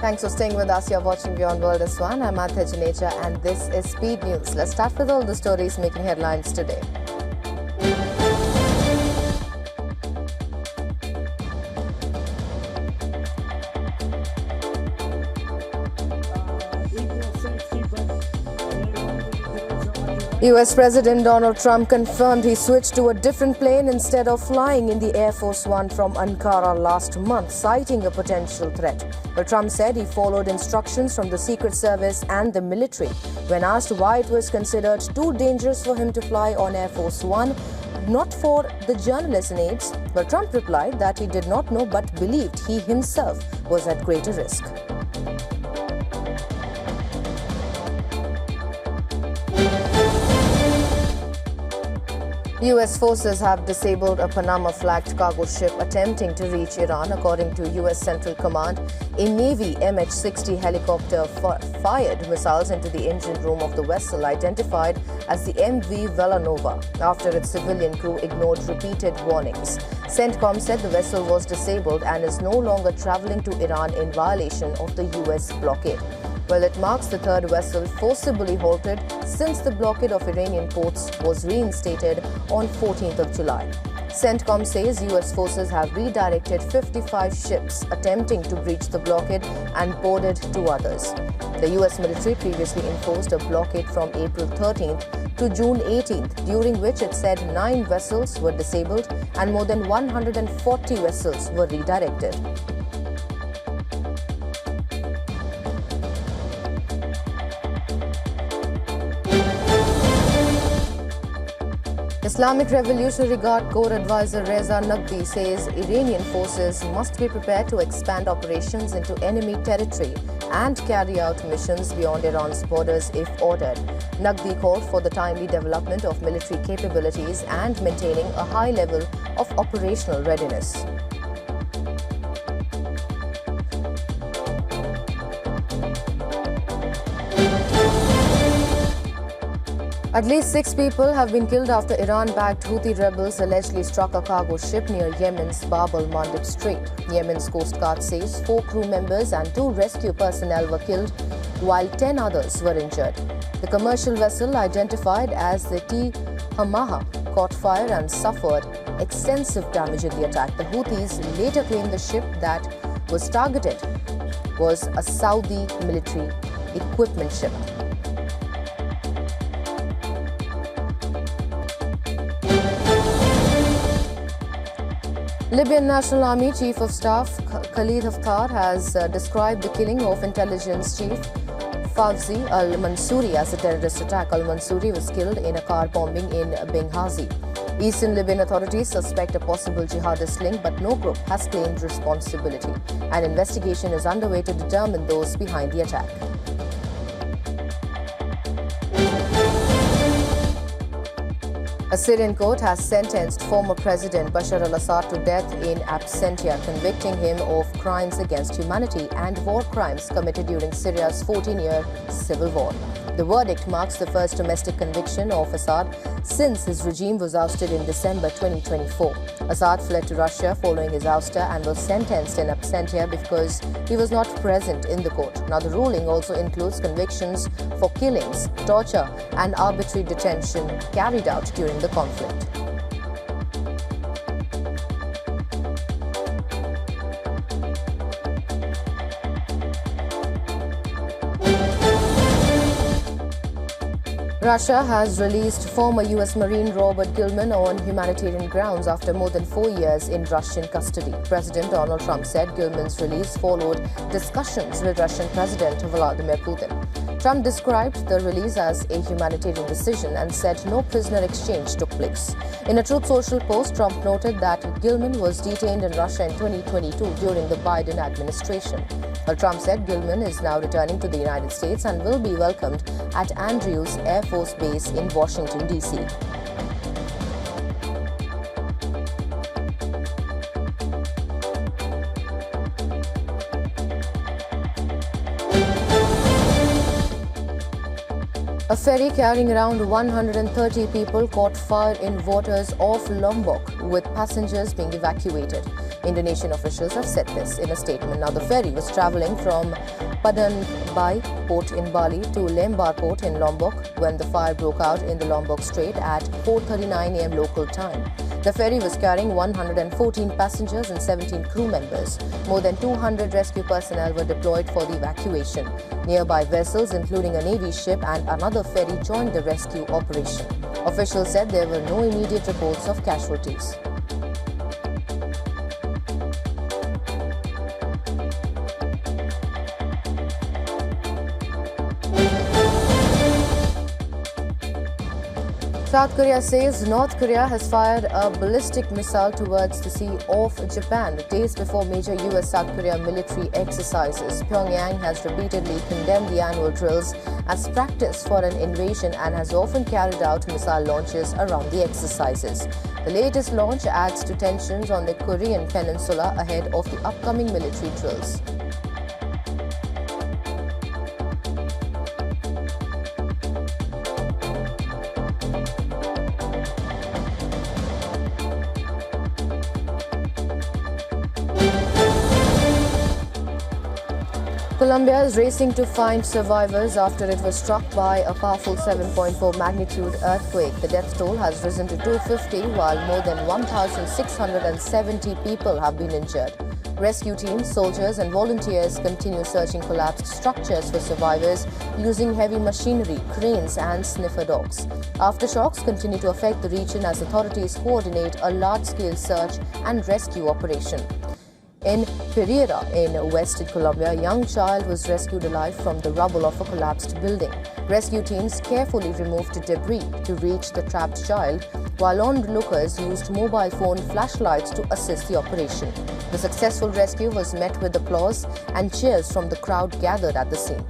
Thanks for staying with us. You're watching WION World this one. I'm Janecha and this is Speed News. Let's start with all the stories making headlines today. US President Donald Trump confirmed he switched to a different plane instead of flying in the Air Force One from Ankara last month, citing a potential threat. But Trump said he followed instructions from the Secret Service and the military. When asked why it was considered too dangerous for him to fly on Air Force One, not for the journalists and aides, but Trump replied that he did not know but believed he himself was at greater risk. US forces have disabled a Panama-flagged cargo ship attempting to reach Iran, according to US Central Command. A Navy MH-60 helicopter fired missiles into the engine room of the vessel identified as the MV Villanova after its civilian crew ignored repeated warnings. CENTCOM said the vessel was disabled and is no longer traveling to Iran in violation of the US blockade. Well, it marks the third vessel forcibly halted since the blockade of Iranian ports was reinstated on 14th of July. CENTCOM says US forces have redirected 55 ships attempting to breach the blockade and boarded 2 others. The US military previously enforced a blockade from April 13th to June 18th, during which it said 9 vessels were disabled and more than 140 vessels were redirected. Islamic Revolutionary Guard Corps advisor Reza Naqvi says Iranian forces must be prepared to expand operations into enemy territory and carry out missions beyond Iran's borders if ordered. Naqvi called for the timely development of military capabilities and maintaining a high level of operational readiness. At least 6 people have been killed after Iran-backed Houthi rebels allegedly struck a cargo ship near Yemen's Bab al-Mandeb Strait. Yemen's Coast Guard says 4 crew members and 2 rescue personnel were killed, while 10 others were injured. The commercial vessel, identified as the T. Hamaha, caught fire and suffered extensive damage in the attack. The Houthis later claimed the ship that was targeted was a Saudi military equipment ship. Libyan National Army Chief of Staff Khalid Haftar has described the killing of intelligence chief Fawzi al-Mansouri as a terrorist attack. Al-Mansouri was killed in a car bombing in Benghazi. Eastern Libyan authorities suspect a possible jihadist link, but no group has claimed responsibility. An investigation is underway to determine those behind the attack. A Syrian court has sentenced former President Bashar Assad to death in absentia, convicting him of crimes against humanity and war crimes committed during Syria's 14-year civil war. The verdict marks the first domestic conviction of Assad since his regime was ousted in December 2024. Assad fled to Russia following his ouster and was sentenced in absentia because he was not present in the court. Now, the ruling also includes convictions for killings, torture, and arbitrary detention carried out during the conflict. Russia has released former U.S. Marine Robert Gilman on humanitarian grounds after more than 4 years in Russian custody. President Donald Trump said Gilman's release followed discussions with Russian President Vladimir Putin. Trump described the release as a humanitarian decision and said no prisoner exchange took place. In a Truth Social post, Trump noted that Gilman was detained in Russia in 2022 during the Biden administration. Well, Trump said Gilman is now returning to the United States and will be welcomed at Andrews Air Force Base in Washington, D.C. A ferry carrying around 130 people caught fire in waters off Lombok, with passengers being evacuated. Indonesian officials have said this in a statement. Now, the ferry was travelling from Padangbai port in Bali to Lembar port in Lombok when the fire broke out in the Lombok Strait at 4:39 a.m. local time. The ferry was carrying 114 passengers and 17 crew members. More than 200 rescue personnel were deployed for the evacuation. Nearby vessels, including a Navy ship and another ferry, joined the rescue operation. Officials said there were no immediate reports of casualties. South Korea says North Korea has fired a ballistic missile towards the sea off Japan days before major US-South Korea military exercises. Pyongyang has repeatedly condemned the annual drills as practice for an invasion and has often carried out missile launches around the exercises. The latest launch adds to tensions on the Korean peninsula ahead of the upcoming military drills. Colombia is racing to find survivors after it was struck by a powerful 7.4 magnitude earthquake. The death toll has risen to 250, while more than 1,670 people have been injured. Rescue teams, soldiers and volunteers continue searching collapsed structures for survivors using heavy machinery, cranes and sniffer dogs. Aftershocks continue to affect the region as authorities coordinate a large-scale search and rescue operation. In Pereira, in western Colombia, a young child was rescued alive from the rubble of a collapsed building. Rescue teams carefully removed debris to reach the trapped child, while onlookers used mobile phone flashlights to assist the operation. The successful rescue was met with applause and cheers from the crowd gathered at the scene.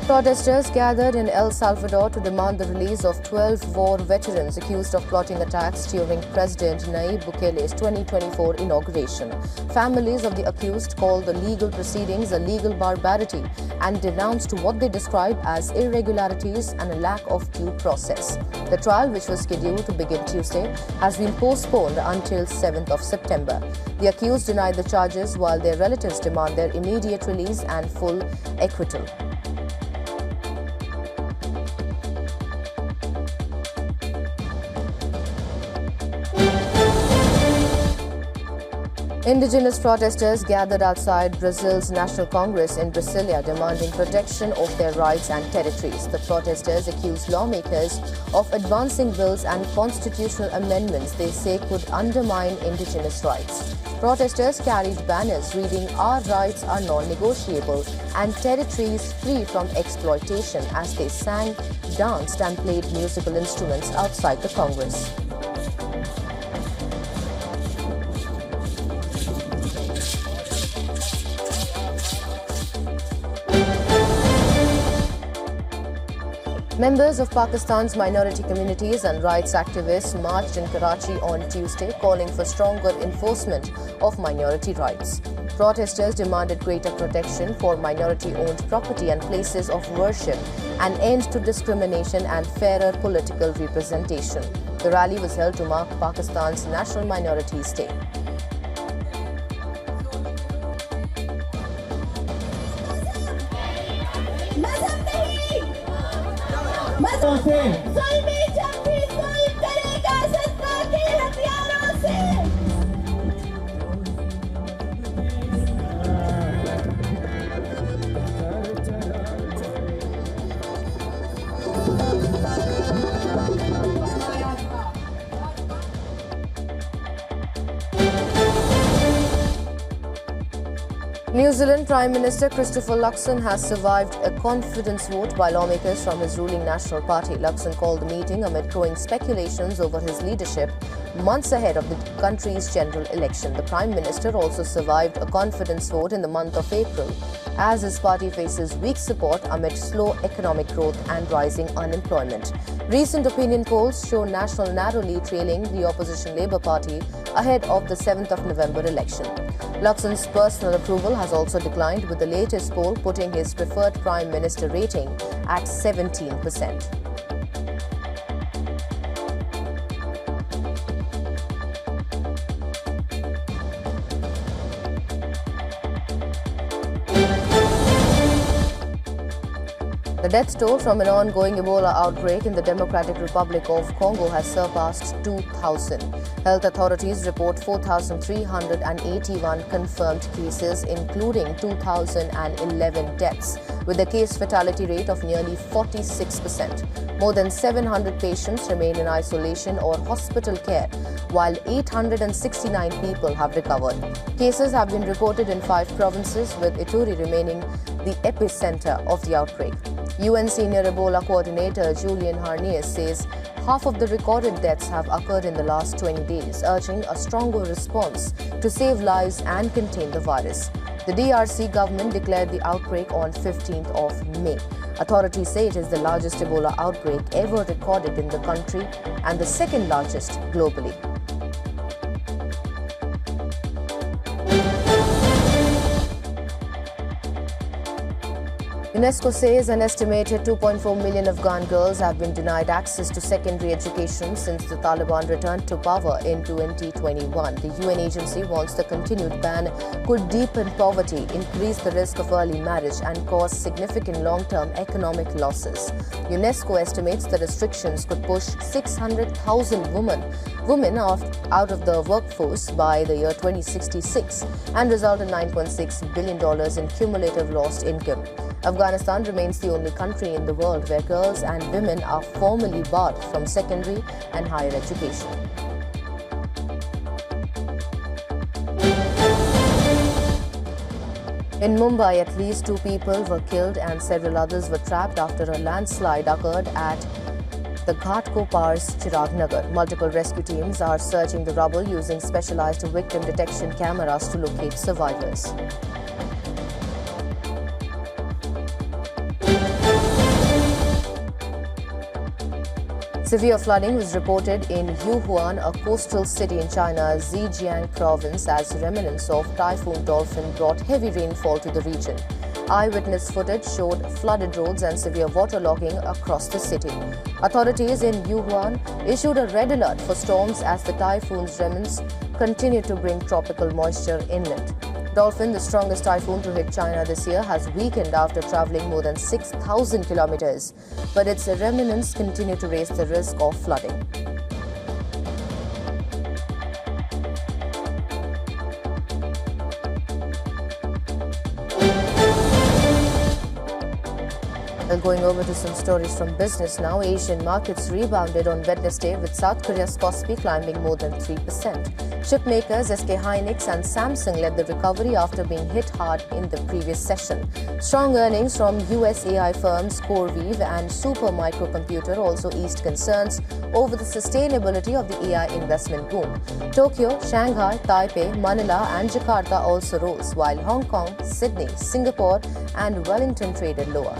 Protesters gathered in El Salvador to demand the release of 12 war veterans accused of plotting attacks during President Nayib Bukele's 2024 inauguration. Families of the accused called the legal proceedings a legal barbarity and denounced what they described as irregularities and a lack of due process. The trial, which was scheduled to begin Tuesday, has been postponed until 7th of September. The accused denied the charges while their relatives demand their immediate release and full acquittal. Indigenous protesters gathered outside Brazil's National Congress in Brasilia demanding protection of their rights and territories. The protesters accused lawmakers of advancing bills and constitutional amendments they say could undermine indigenous rights. Protesters carried banners reading "Our rights are non-negotiable" and "Territories free from exploitation" as they sang, danced and played musical instruments outside the Congress. Members of Pakistan's minority communities and rights activists marched in Karachi on Tuesday, calling for stronger enforcement of minority rights. Protesters demanded greater protection for minority-owned property and places of worship, an end to discrimination and fairer political representation. The rally was held to mark Pakistan's National Minorities Day. New Zealand Prime Minister Christopher Luxon has survived a confidence vote by lawmakers from his ruling National Party. Luxon called the meeting amid growing speculations over his leadership months ahead of the country's general election. The Prime Minister also survived a confidence vote in the month of April as his party faces weak support amid slow economic growth and rising unemployment. Recent opinion polls show National narrowly trailing the opposition Labour Party ahead of the 7th of November election. Luxon's personal approval has also declined, with the latest poll putting his preferred Prime Minister rating at 17%. The death toll from an ongoing Ebola outbreak in the Democratic Republic of Congo has surpassed 2,000. Health authorities report 4,381 confirmed cases, including 2,011 deaths, with a case fatality rate of nearly 46%. More than 700 patients remain in isolation or hospital care, while 869 people have recovered. Cases have been reported in 5 provinces, with Ituri remaining the epicenter of the outbreak. UN Senior Ebola Coordinator Julian Harnias says half of the recorded deaths have occurred in the last 20 days, urging a stronger response to save lives and contain the virus. The DRC government declared the outbreak on 15th of May. Authorities say it is the largest Ebola outbreak ever recorded in the country and the second largest globally. UNESCO says an estimated 2.4 million Afghan girls have been denied access to secondary education since the Taliban returned to power in 2021. The UN agency warns the continued ban could deepen poverty, increase the risk of early marriage, and cause significant long-term economic losses. UNESCO estimates the restrictions could push 600,000 women out of the workforce by the year 2066 and result in $9.6 billion in cumulative lost income. Afghanistan remains the only country in the world where girls and women are formally barred from secondary and higher education. In Mumbai, at least 2 people were killed and several others were trapped after a landslide occurred at the Ghatkopars Chiragnagar. Multiple rescue teams are searching the rubble using specialized victim detection cameras to locate survivors. Severe flooding was reported in Yuhuan, a coastal city in China's Zhejiang province, as remnants of Typhoon Dolphin brought heavy rainfall to the region. Eyewitness footage showed flooded roads and severe waterlogging across the city. Authorities in Yuhuan issued a red alert for storms as the typhoon's remnants continue to bring tropical moisture inland. Dolphin, the strongest typhoon to hit China this year, has weakened after traveling more than 6,000 kilometers, but its remnants continue to raise the risk of flooding. Well, going over to some stories from business now. Asian markets rebounded on Wednesday, with South Korea's Kospi climbing more than 3%. Chip makers SK Hynix and Samsung led the recovery after being hit hard in the previous session. Strong earnings from US AI firms CoreWeave and Supermicro also eased concerns over the sustainability of the AI investment boom. Tokyo, Shanghai, Taipei, Manila and Jakarta also rose, while Hong Kong, Sydney, Singapore and Wellington traded lower.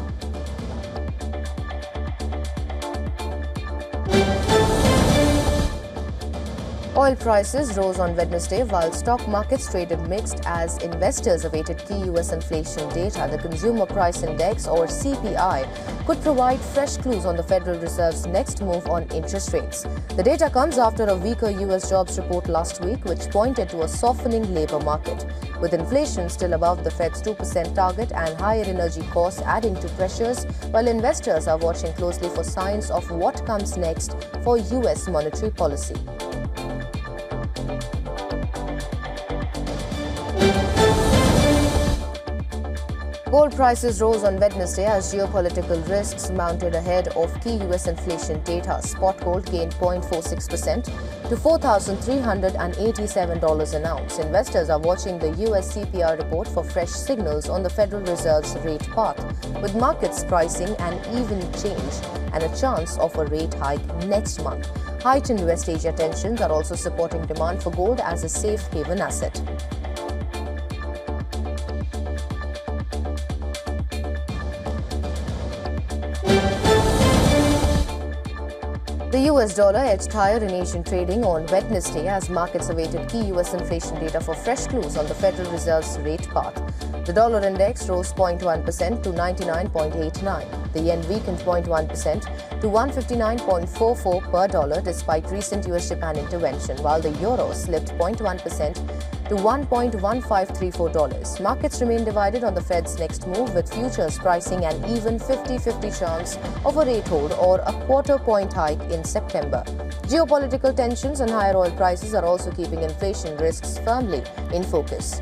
Oil prices rose on Wednesday while stock markets traded mixed as investors awaited key US inflation data. The Consumer Price Index, or CPI, could provide fresh clues on the Federal Reserve's next move on interest rates. The data comes after a weaker US jobs report last week, which pointed to a softening labor market. With inflation still above the Fed's 2% target and higher energy costs adding to pressures, while investors are watching closely for signs of what comes next for US monetary policy. Gold prices rose on Wednesday as geopolitical risks mounted ahead of key U.S. inflation data. Spot gold gained 0.46% to $4,387 an ounce. Investors are watching the U.S. CPI report for fresh signals on the Federal Reserve's rate path, with markets pricing an even change and a chance of a rate hike next month. Heightened West Asia tensions are also supporting demand for gold as a safe haven asset. The US dollar edged higher in Asian trading on Wednesday as markets awaited key US inflation data for fresh clues on the Federal Reserve's rate path. The dollar index rose 0.1% to 99.89. The yen weakened 0.1% to 159.44 per dollar despite recent US-Japan intervention, while the euro slipped 0.1% to $1.1534. Markets remain divided on the Fed's next move, with futures pricing an even 50-50 chance of a rate hold or a quarter-point hike in September. Geopolitical tensions and higher oil prices are also keeping inflation risks firmly in focus.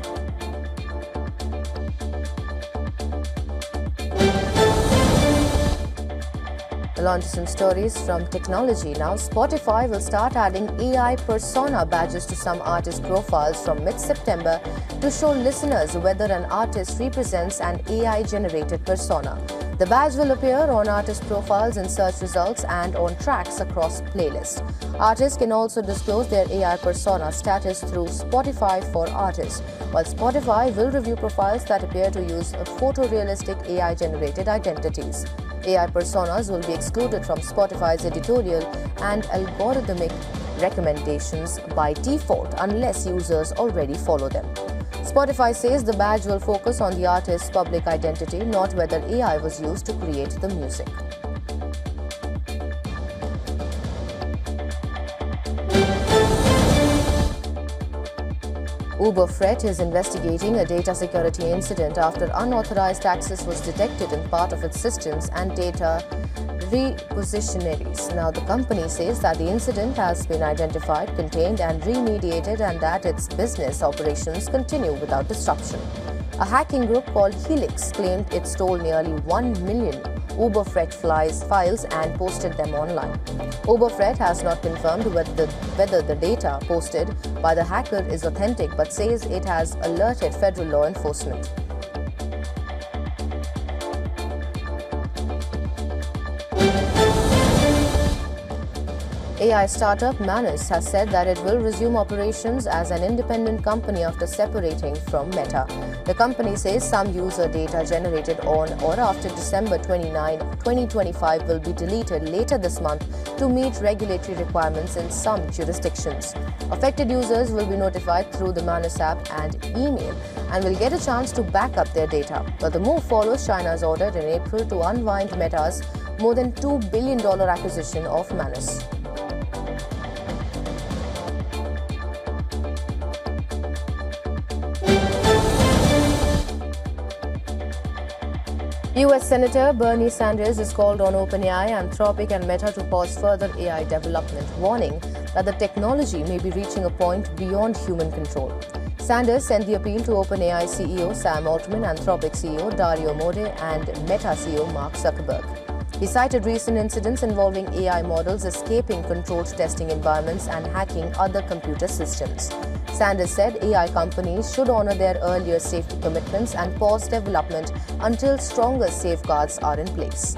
On to some stories from technology now. Spotify will start adding AI persona badges to some artist profiles from mid-September to show listeners whether an artist represents an AI-generated persona. The badge will appear on artist profiles in search results and on tracks across playlists. Artists can also disclose their AI persona status through Spotify for Artists, while Spotify will review profiles that appear to use photorealistic AI-generated identities. AI personas will be excluded from Spotify's editorial and algorithmic recommendations by default unless users already follow them. Spotify says the badge will focus on the artist's public identity, not whether AI was used to create the music. Uber Freight is investigating a data security incident after unauthorized access was detected in part of its systems and data repositories. Now, the company says that the incident has been identified, contained and remediated, and that its business operations continue without disruption. A hacking group called Helix claimed it stole nearly 1 million Uber Freight files and posted them online. Uber Freight has not confirmed whether the data posted by the hacker is authentic, but says it has alerted federal law enforcement. AI startup Manus has said that it will resume operations as an independent company after separating from Meta. The company says some user data generated on or after December 29, 2025 will be deleted later this month to meet regulatory requirements in some jurisdictions. Affected users will be notified through the Manus app and email and will get a chance to back up their data. But the move follows China's order in April to unwind Meta's more than $2 billion acquisition of Manus. US Senator Bernie Sanders has called on OpenAI, Anthropic and Meta to pause further AI development, warning that the technology may be reaching a point beyond human control. Sanders sent the appeal to OpenAI CEO Sam Altman, Anthropic CEO Dario Amodei and Meta CEO Mark Zuckerberg. He cited recent incidents involving AI models escaping controlled testing environments and hacking other computer systems. Sanders said AI companies should honor their earlier safety commitments and pause development until stronger safeguards are in place.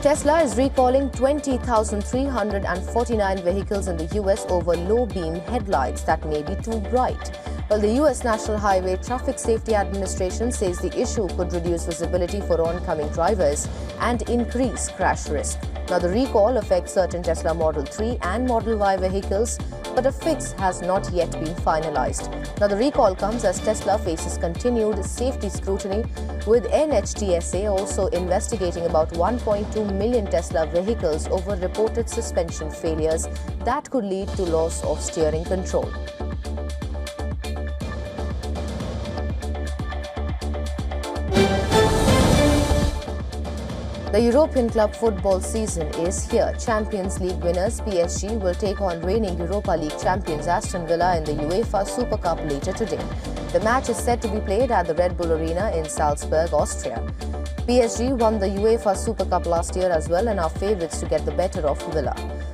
Tesla is recalling 20,349 vehicles in the US over low-beam headlights that may be too bright. Well, the U.S. National Highway Traffic Safety Administration says the issue could reduce visibility for oncoming drivers and increase crash risk. Now, the recall affects certain Tesla Model 3 and Model Y vehicles, but a fix has not yet been finalized. Now, the recall comes as Tesla faces continued safety scrutiny, with NHTSA also investigating about 1.2 million Tesla vehicles over reported suspension failures that could lead to loss of steering control. The European club football season is here. Champions League winners PSG will take on reigning Europa League champions Aston Villa in the UEFA Super Cup later today. The match is set to be played at the Red Bull Arena in Salzburg, Austria. PSG won the UEFA Super Cup last year as well and are favourites to get the better of Villa.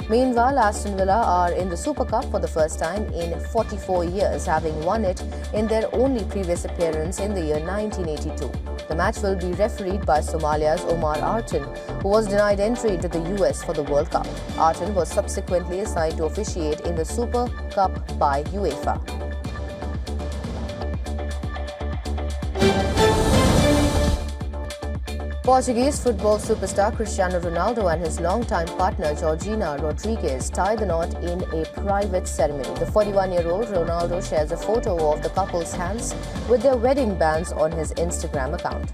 Meanwhile, Aston Villa are in the Super Cup for the first time in 44 years, having won it in their only previous appearance in the year 1982. The match will be refereed by Somalia's Omar Artan, who was denied entry into the US for the World Cup. Artan was subsequently assigned to officiate in the Super Cup by UEFA. Portuguese football superstar Cristiano Ronaldo and his longtime partner Georgina Rodriguez tied the knot in a private ceremony. The 41-year-old Ronaldo shares a photo of the couple's hands with their wedding bands on his Instagram account.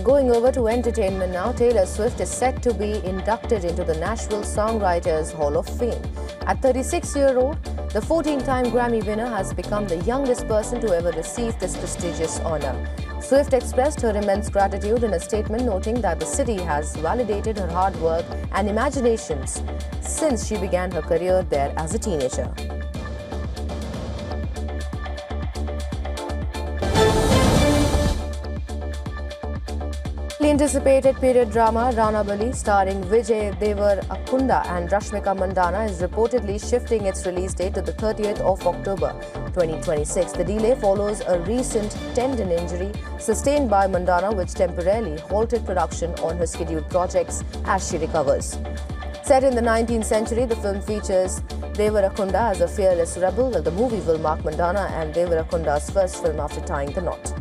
Going over to entertainment now, Taylor Swift is set to be inducted into the Nashville Songwriters Hall of Fame. At 36-year-old, the 14-time Grammy winner has become the youngest person to ever receive this prestigious honor. Swift expressed her immense gratitude in a statement, noting that the city has validated her hard work and imaginations since she began her career there as a teenager. The anticipated period drama Rana Bali, starring Vijay Deverakonda and Rashmika Mandanna, is reportedly shifting its release date to the 30th of October 2026. The delay follows a recent tendon injury sustained by Mandanna, which temporarily halted production on her scheduled projects as she recovers. Set in the 19th century, the film features Deverakonda as a fearless rebel, while the movie will mark Mandanna and Deverakonda's first film after tying the knot.